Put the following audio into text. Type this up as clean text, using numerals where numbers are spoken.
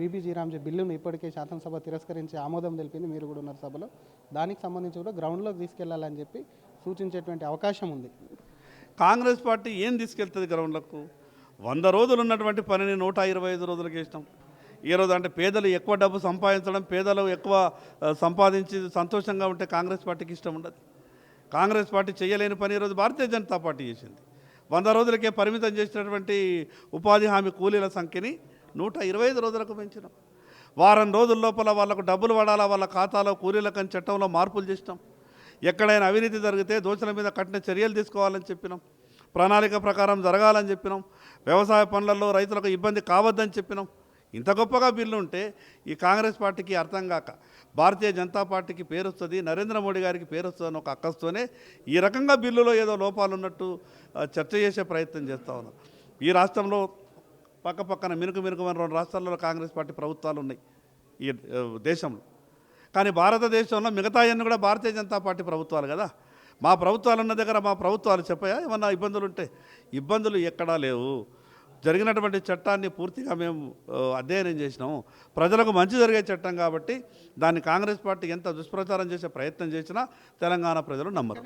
BBG Ramji బిల్లును ఇప్పటికే శాసనసభ తిరస్కరించి ఆమోదం తెలిపింది. మీరు కూడా ఉన్నారు సభలో. దానికి సంబంధించి కూడా గ్రౌండ్లోకి తీసుకెళ్లాలని చెప్పి సూచించేటువంటి అవకాశం ఉంది. కాంగ్రెస్ పార్టీ ఏం తీసుకెళ్తుంది గ్రౌండ్లకు? 100 రోజులు ఉన్నటువంటి పనిని 125 రోజులకి ఇష్టం. ఈరోజు అంటే పేదలు ఎక్కువ డబ్బు సంపాదించడం, పేదలు ఎక్కువ సంపాదించి సంతోషంగా ఉంటే కాంగ్రెస్ పార్టీకి ఇష్టం ఉండదు. కాంగ్రెస్ పార్టీ చేయలేని పని ఈరోజు భారతీయ జనతా పార్టీ చేసింది. 100 రోజులకే పరిమితం చేసినటువంటి ఉపాధి హామీ కూలీల సంఖ్యని 125 రోజులకు పెంచినాం. వారం రోజుల లోపల వాళ్ళకు డబ్బులు పడాలా, వాళ్ళ ఖాతాలో కూలీలకని చట్టంలో మార్పులు చేసినాం. ఎక్కడైనా అవినీతి జరిగితే దోషుల మీద కఠిన చర్యలు తీసుకోవాలని చెప్పినాం. ప్రణాళిక ప్రకారం జరగాలని చెప్పినాం. వ్యవసాయ పనులలో రైతులకు ఇబ్బంది కావద్దని చెప్పినాం. ఇంత గొప్పగా బిల్లు ఉంటే ఈ కాంగ్రెస్ పార్టీకి అర్థం కాక భారతీయ జనతా పార్టీకి పేరు వస్తుంది, నరేంద్ర మోడీ గారికి పేరు వస్తుందని ఒక అక్కస్తోనే ఈ రకంగా బిల్లులో ఏదో లోపాలు ఉన్నట్టు చర్చ చేసే ప్రయత్నం చేస్తూ ఉన్నారు. ఈ రాష్ట్రంలో పక్కన మినుకుమైన 2 రాష్ట్రాల్లో కాంగ్రెస్ పార్టీ ప్రభుత్వాలు ఉన్నాయి ఈ దేశంలో. కానీ భారతదేశంలో మిగతా అన్ని కూడా భారతీయ జనతా పార్టీ ప్రభుత్వాలు కదా. మా ప్రభుత్వాలు ఉన్న దగ్గర మా ప్రభుత్వాలు చెప్పాయా ఏమన్నా ఇబ్బందులు ఉంటే? ఇబ్బందులు ఎక్కడా లేవు. జరిగినటువంటి చట్టాన్ని పూర్తిగా మేము అధ్యయనం చేసినాము. ప్రజలకు మంచి జరిగే చట్టం కాబట్టి దాన్ని కాంగ్రెస్ పార్టీ ఎంత దుష్ప్రచారం చేసే ప్రయత్నం చేసినా తెలంగాణ ప్రజలు నమ్మరు.